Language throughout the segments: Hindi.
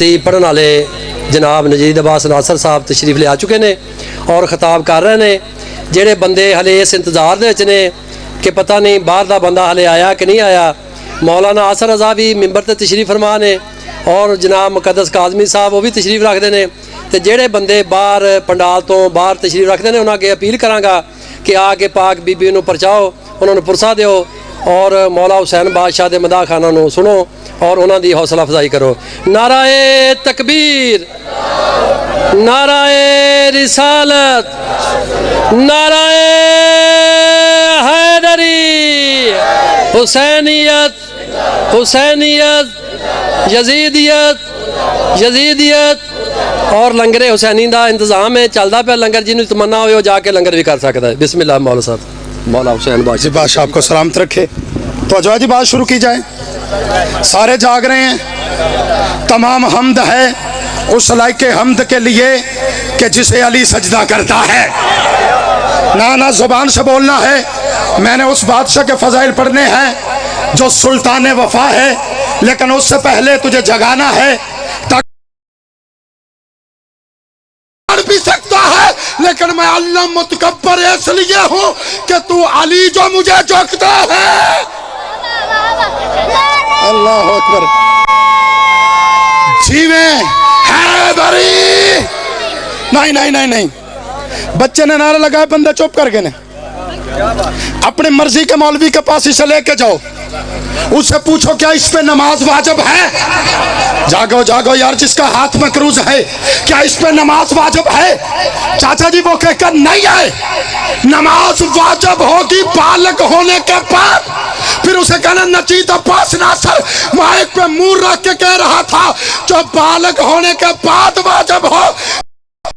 पढ़न वाले जनाब नजीद अब्बास नासर साहब तशरीफ ले आ चुके ने और खिताब कर रहे हैं। जेड़े बंदे हले इस इंतजार दे विच ने कि पता नहीं बाहर दा बंदा हले आया कि नहीं आया, मौलाना आसर रज़ा भी मिंबर ते तशरीफ फरमा ने और जनाब मुकद्दस काज़मी साहब वो भी तशरीफ रखते हैं। तो जेड़े बंदे बाहर पंडाल तो बाहर तशरीफ रखते हैं उन्होंने अगे अपील करांगा कि आके पाक बीबी नूं परचाओ, उन्होंने पुरसा दिओ और मौला हुसैन बादशाह के मदाह खाना नूं सुनो और उन्हों की हौसला अफजाई करो। नाराए तकबीर, नाराए रिसालत, नाराए हैदरी, हुसैनियत, हुसैनियत, यजीदियत, यजीदियत और लंगर हुसैनी का इंतजाम है, चलता पे लंगर जिन्होंने तमन्ना हो जाके लंगर भी कर सकता है। बिस्मिल्लाह मौला साहब, मौला हुसैन बादशाह आपको सलामत रखे। तो अजवा जी बात शुरू की जाए। सारे जाग रहे हैं। तमाम हमद है उस लायके हमद के लिए कि जिसे अली सजदा करता है। ना जुबान से बोलना है। मैंने उस बादशाह के फजाइल पढ़ने हैं जो सुल्तान वफा है, लेकिन उससे पहले तुझे जगाना है। भी सकता है लेकिन मैं अल्लाह मुतकब्बर इसलिए हूं कि तू अली जो मुझे झुकता है। अल्लाह अकबर। जीवे हैदरी। नहीं नहीं नहीं नहीं, बच्चे ने नारा लगाया, बंदा चुप कर गए। अपनी मर्जी के मौलवी के पास इसे लेके जाओ, उससे पूछो क्या इस पे नमाज वाजिब है। जागो जागो यार, जिसका हाथ में क्रूज है, क्या इस पे नमाज वाजिब है। चाचा जी वो कहकर नहीं है, नमाज वाजिब होगी बालग होने के बाद। फिर उसे कहना नजीद अब्बास नासर माइक पे मुंह रख के कह रहा था जो बालग होने के बाद वाजिब हो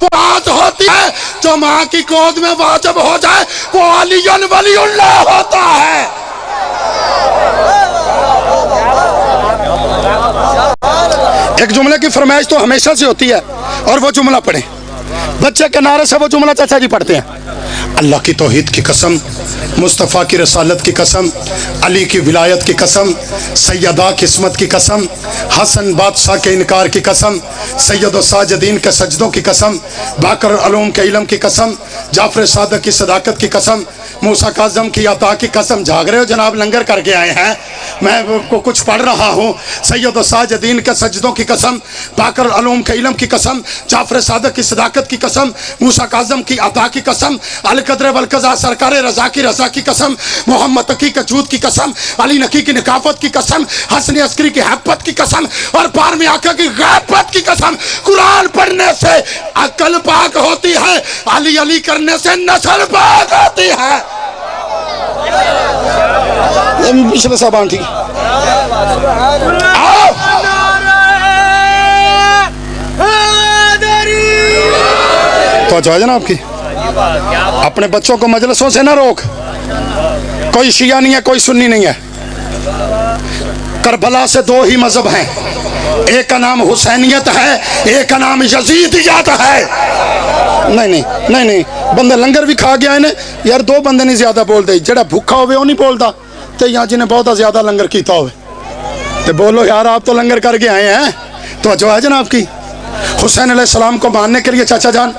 बात होती है, जो माँ की गोद में वाजिब हो जाए वो अलीयुन वलीउल्लाह होता है। एक जुमले की फरमाइश तो हमेशा से होती है और वो जुमला पढ़े। बच्चे के नारे से वो जुमला चाचा जी पढ़ते हैं। अल्लाह की तौहीद की कसम, मुस्तफ़ा की रसालत की कसम, अली की विलायत की कसम, सैयदा किस्मत की कसम, हसन बादशाह के इनकार की कसम, सैयद साजदीन के सजदों की कसम, बाकर अलूम के इल्म की कसम, जाफर सादक की सदाकत की कसम, मूसा काज़म की अता की कसम। जाग रहे हो जनाब, लंगर करके आए हैं। मैं को कुछ पढ़ रहा हूँ। सैयद साजदीन के सजदों की कसम, बाकर अलूम के इल्म की कसम, जाफर सादक की सदाकत की कसम, मूसा काज़म की अता की कसम, अल कद्र वल कज़ा सरकार रज़ा की रज़ा की कसम, मोहम्मद तकी के जूद की कसम, अली नकी की निकाफत की कसम, हसन अस्करी की हैबत की कसम और पार में आका की गैबत की कसम। कुरान पढ़ने से अकल पाक होती है, अली अली करने से नस्ल पाक होती है। पिछले साबान थी। तो जो है ना आपकी अपने बच्चों को मजलिसों से ना रोक। कोई शिया नहीं है, कोई सुन्नी नहीं है। करबला से दो ही मजहब हैं, एक का नाम हुसैनियत है, एक का नाम यजीदियत है। नहीं नहीं नहीं नहीं, बंदे लंगर भी खा गया है यार। दो बंदे नहीं ज्यादा बोलते, जड़ा भूखा होवे वो नहीं बोलता, तो यहाँ जिन्हें बहुत ज्यादा लंगर कीता होवे तो बोलो यार आप तो लंगर करके आए हैं। तो जो है जनाब की हुसैन अलैहिस्सलाम को मानने के लिए चाचा जान,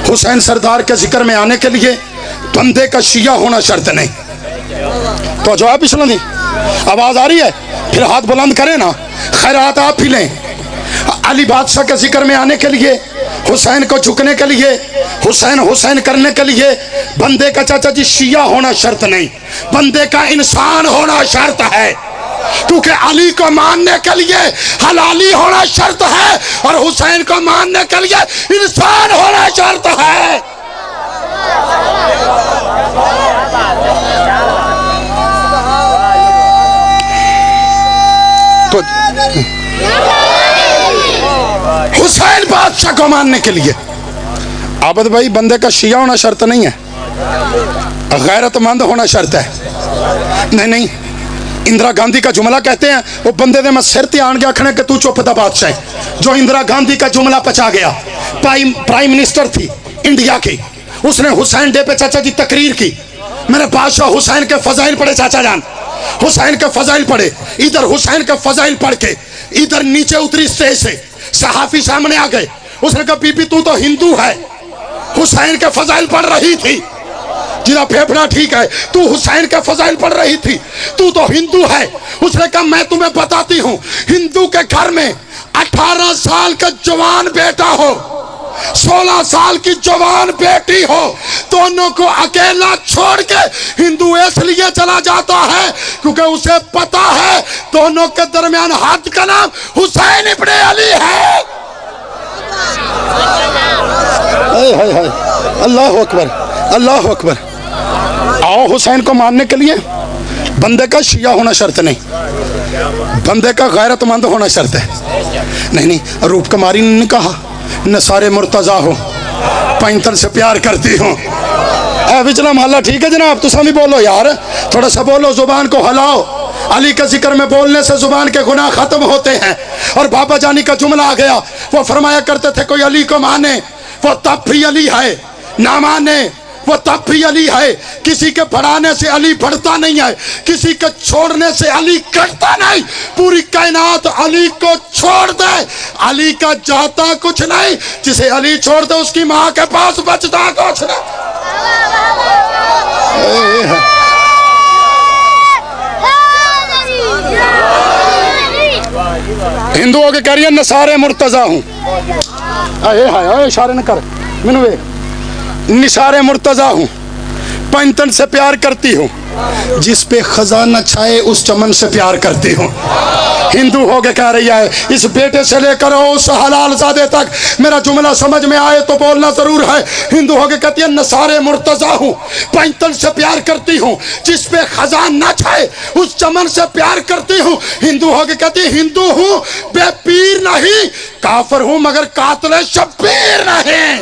हुसैन सरदार के जिक्र में आने के लिए बंदे का शिया होना शर्त नहीं। तो जवाब पिछला नहीं, आवाज आ रही है, फिर हाथ बुलंद करें ना, खैरात आप ही लें। अली बादशाह के जिक्र में आने के लिए, हुसैन को झुकने के लिए, हुसैन हुसैन करने के लिए बंदे का चाचा जी शिया होना शर्त नहीं, बंदे का इंसान होना शर्त है। क्योंकि अली को मानने के लिए हलाली होना शर्त है और हुसैन को मानने के लिए इंसान होना शर्त है। तो हुसैन बादशाह को मानने के लिए आबद भाई बंदे का शिया होना शर्त नहीं है, गैरतमंद होना शर्त है। नहीं नहीं, इंदिरा गांधी का जुमला कहते हैं वो बंदे ने मैं सिर ते आन गया खने कि तू चुप दा बादशाह। जो इंदिरा गांधी का जुमला पचा गया, प्राइम मिनिस्टर थी इंडिया की, उसने हुसैन डे पे चाचा जी तकरीर की। मेरे बादशाह हुसैन के फजाइल पढ़े चाचा जान, हुसैन के फजाइल पढ़े। इधर हुसैन के फजाइल पढ़ के इधर नीचे उतरी स्टेज से सहाफी सामने आ गए, उसने कहा बीबी तू तो हिंदू है, हुसैन के फजाइल पढ़ रही थी, जिना फेफड़ा ठीक है, तू हुसैन के फजाइल पढ़ रही थी, तू तो हिंदू है। उसने कहा मैं तुम्हें बताती हूं, हिंदू के घर में 18 साल का जवान बेटा हो, 16 साल की जवान बेटी हो, दोनों को अकेला छोड़ के हिंदू इसलिए चला जाता है क्योंकि उसे पता है दोनों के दरमियान हद का नाम हुसैन इब्ने अली है। अल्लाह अकबर, अल्लाह अकबर। आओ हुसैन को मानने के लिए बंदे का शिया होना शर्त नहीं, बंदे का गैरतमंद होना शर्त है। नहीं, रूप कुमारी ने कहा नसारे मुर्तजा हो, पैंतन से प्यार करती हूँ। बिचला मोहल्ला ठीक है जनाब, तुम भी बोलो यार, थोड़ा सा बोलो, जुबान को हिलाओ। अली के जिक्र में बोलने से जुबान के गुनाह खत्म होते हैं। और बाबा जानी का जुमला आ गया, वो फरमाया करते थे कोई अली को माने वो तब भी अली है, ना माने वो तब भी अली है। किसी के बढ़ाने से अली बढ़ता नहीं है, किसी के छोड़ने से अली घटता नहीं। पूरी कायनात अली को छोड़ दे, अली का जाता कुछ नहीं, जिसे अली छोड़ दे उसकी माँ के पास बचता कुछ नहीं। हिंदुओं के कह रही है नसारे मुर्तजा हूं, इशारे न कर मैनू, निसारे मुर्तजा हूं, पंचतन से प्यार करती हूँ, जिस पे खजाना छाए उस चमन से प्यार करती हूँ। हिंदू होके कह रही है, इस बेटे से लेकर उस हलाल ज़ादे तक मेरा जुमला समझ में आए तो बोलना जरूर है। हिंदू होके कहती है नसारे मुर्तजा हूँ, पंचतन से प्यार करती हूँ, जिस पे खजाना छाए उस चमन से प्यार करती हूँ। हिंदू होके कहती है हिंदू हूँ बेपीर नहीं, काफिर हूँ मगर कातिल शब्बीर नहीं।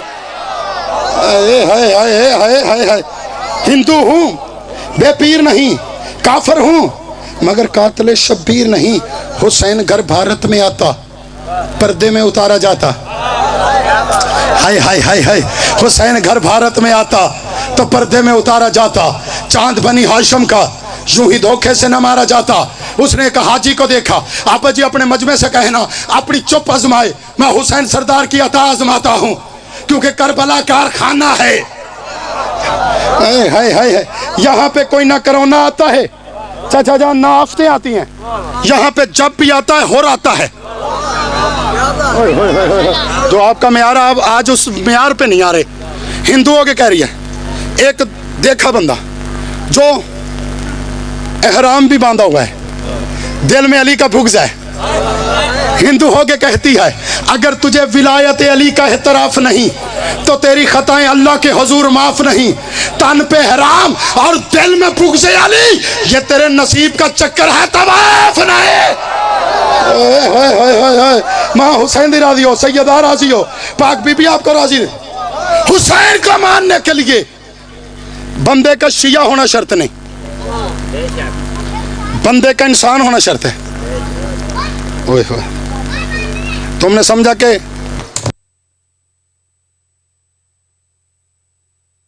हिंदू हूं बेपीर नहीं, काफिर हूं मगर कातिल शब्बीर नहीं। हुसैन घर भारत में आता, पर्दे में उतारा जाता। हाय हाय हाय हाय, हुसैन घर भारत में आता तो पर्दे में उतारा जाता। चांद बनी हाशिम का यूं ही धोखे से न मारा जाता। उसने एक हाजी को देखा, आप जी अपने मजमे से कहना अपनी चुप आजमाए, मैं हुसैन सरदार की अता आजमाता हूं, क्योंकि करबला कारखाना है। यहाँ पे कोई ना कोरोना आता है चाचा जान, ना आफतें आती हैं, यहाँ पे जब भी आता है हो आता है। जो आपका म्यार आप आज उस म्यार पे नहीं आ रहे। हिंदुओं के कह रही है, एक देखा बंदा जो एहराम भी बांधा हुआ है, दिल में अली का बुग़्ज़ है, हिंदू होके कहती है अगर तुझे विलायत अली का एतराफ नहीं तो तेरी खताएं अल्लाह के हुजूर माफ नहीं। तन पे हराम और दिल में बुग़्ज़ अली, ये तेरे नसीब का चक्कर है, तवाफ नहीं। माँ हुसैन दी राजी हो, सैयदा राजी हो, पाक बीबी आपको राजी। हुसैन को मानने के लिए बंदे का शिया होना शर्त नहीं, बंदे का इंसान होना शर्त है। ओए होए, तुमने समझा कि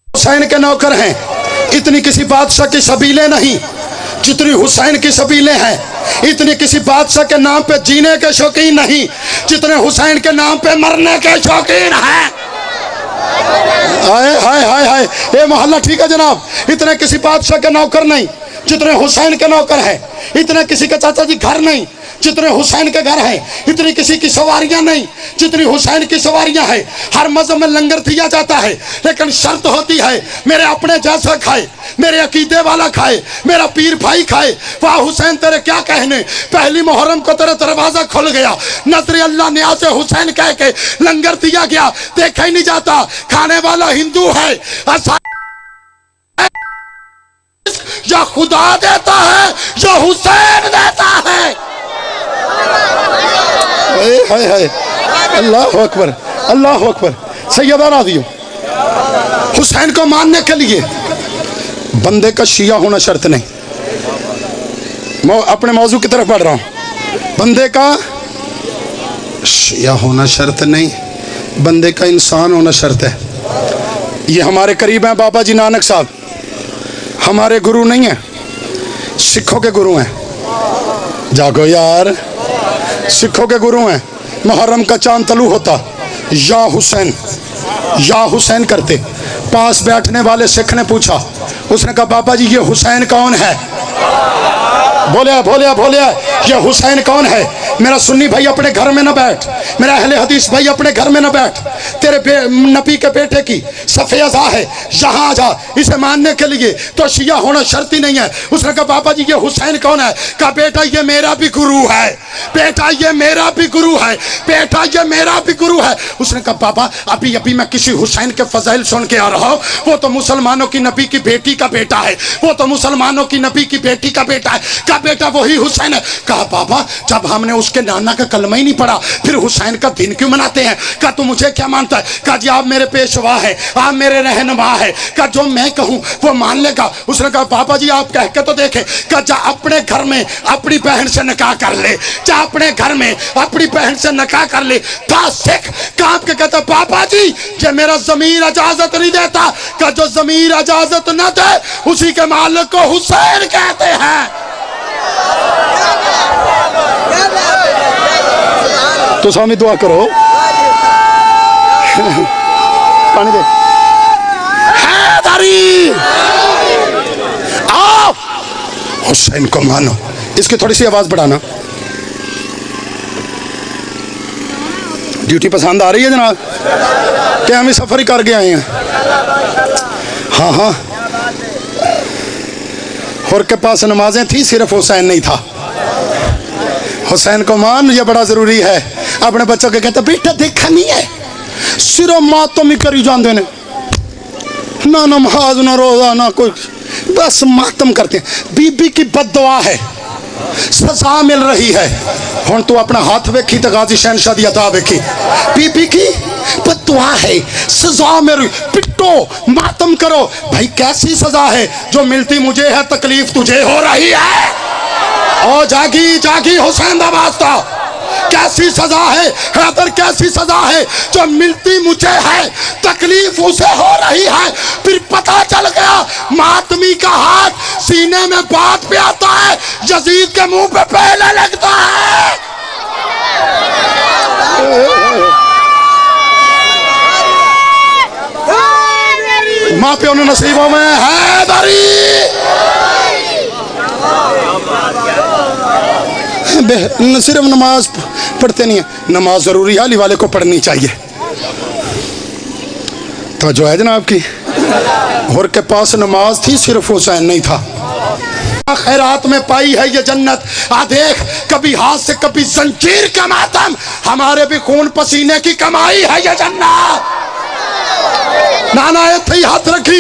हुसैन के नौकर हैं, इतनी किसी बादशाह की सबीलें नहीं जितनी हुसैन की सबीलें हैं। इतनी किसी बादशाह के नाम पे जीने के शौकीन नहीं जितने हुसैन के नाम पे मरने के शौकीन हैं। हाय हाय हाय हाय, ये मोहल्ला ठीक है जनाब। इतने किसी बादशाह के नौकर नहीं जितने हुसैन के नौकर हैं। इतने किसी के चाचा जी घर नहीं जितने हुसैन के घर हैं। इतनी किसी की सवारियां नहीं जितनी हुसैन की सवारियां हैं। हर मज़हब में लंगर दिया जाता है, लेकिन शर्त होती है मेरे अपने जैसा खाए, मेरे अकीदे वाला खाए, मेरा पीर भाई खाए। वाह हुसैन तेरे क्या कहने, पहली मुहर्रम को तेरा दरवाजा खुल गया, नजर अल्लाह न्याज़ हुसैन कह के लंगर दिया गया, देखा ही नहीं जाता। खाने वाला हिंदू है या खुदा देता है या हुसैन देता है। हाय हाय, अल्लाह अकबर, अल्लाह अकबर। सैयदा राज़ी हो, हुसैन को मानने के लिए बंदे का शिया होना शर्त नहीं। मैं अपने मौजू की तरफ बढ़ रहा हूँ। बंदे का शिया होना शर्त नहीं, बंदे का इंसान होना शर्त है। ये हमारे करीब हैं बाबा जी नानक साहब, हमारे गुरु नहीं हैं, सिखों के गुरु हैं। जागो यार, सिखों के गुरु हैं। मुहर्रम का चांद तलू होता, या हुसैन करते। पास बैठने वाले सिख ने पूछा, उसने कहा बाबा जी ये हुसैन कौन है? बोले ये हुसैन कौन है? मेरा सुन्नी भाई अपने घर में न बैठ, मेरा अहले हदीस भाई अपने घर में न बैठ, तेरे नबी के बेटे की सफ़े अज़ा है, यहाँ आ जा इसे मानने के लिए, तो शिया होना शर्त ही नहीं है। उसने कहा बाबा जी ये हुसैन कौन है? कहा बेटा ये मेरा भी गुरु है, बेटा ये मेरा भी गुरु है, बेटा ये मेरा भी गुरु है। उसने कहा बाबा अभी अभी मैं किसी हुसैन के फजाइल सुन के आ रहा हूँ, वो तो मुसलमानों की नबी की बेटी का बेटा है, वो तो मुसलमानों की नबी की बेटी का बेटा है। कहा बेटा वही हुसैन है। कहा बाबा जब हमने उसके नाना का कलमा ही नहीं पढ़ा फिर हुसैन का दिन क्यों मनाते हैं? कहा तू मुझे क्या मानता है? कहा जी आप मेरे पेशवा है, आप मेरे रहनुमा है, कहा जो मैं कहूँ वो मान लेगा। उसने कहा बाबा जी आप कह के तो देखे। कहा जा अपने घर में अपनी बहन से निकाह कर ले, जा अपने घर में अपनी बहन से निकाह कर ले। था सिख कांप के कहता बाबा जी ये मेरा जमीर इजाजत नहीं देता। कहा जो जमीर इजाजत न दे उसी के मालिक को हुसैन कहते हैं। तो स्वामी दुआ करो पानी दे। हैदरी आओ हुसैन को मानो। इसकी थोड़ी सी आवाज बढ़ाना। ड्यूटी पसंद आ रही है जनाब? क्या हम सफर ही करके आए हैं? हाँ हाँ। और के पास नमाजें थी, सिर्फ हुसैन नहीं था। हुसैन को मान, ये बड़ा जरूरी है। अपने बच्चों के कहते बेटा देखा नहीं है सिर्फ मातम ही करी जाते ने, ना नमाज ना रोजा ना कोई, बस मातम करते हैं। बीबी की बददुआ है, सजा मिल रही है। हुण तू अपना हाथ वेखी तो गाजी शहनशाह दी अता वेखी। बीबी की बददुआ है, सजा मेरी, पिटो मातम करो। भाई कैसी सजा है? जो मिलती मुझे है तकलीफ तुझे हो रही है। ओ जागी जागी हुसैन दा वास्ता, कैसी सजा है हैदर, कैसी सजा है? जो मिलती मुझे है तकलीफ उसे हो रही है। फिर पता चल गया मातमी का हाथ सीने में बात पे आता है, यजीद के मुंह पे पहले लगता है। माँ प्यो ने नसीबों में हैदरी। सिर्फ नमाज पढ़ते नहीं है, नमाज जरूरी है, अली वाले को पढ़नी चाहिए। तो जो है जनाब की और के पास नमाज थी, सिर्फ हुसैन नहीं था। खैरात में पाई है ये जन्नत। आ देख कभी हाथ से कभी जंजीर का मातम, हमारे भी खून पसीने की कमाई है ये जन्नत। नाना थे हाथ रखी।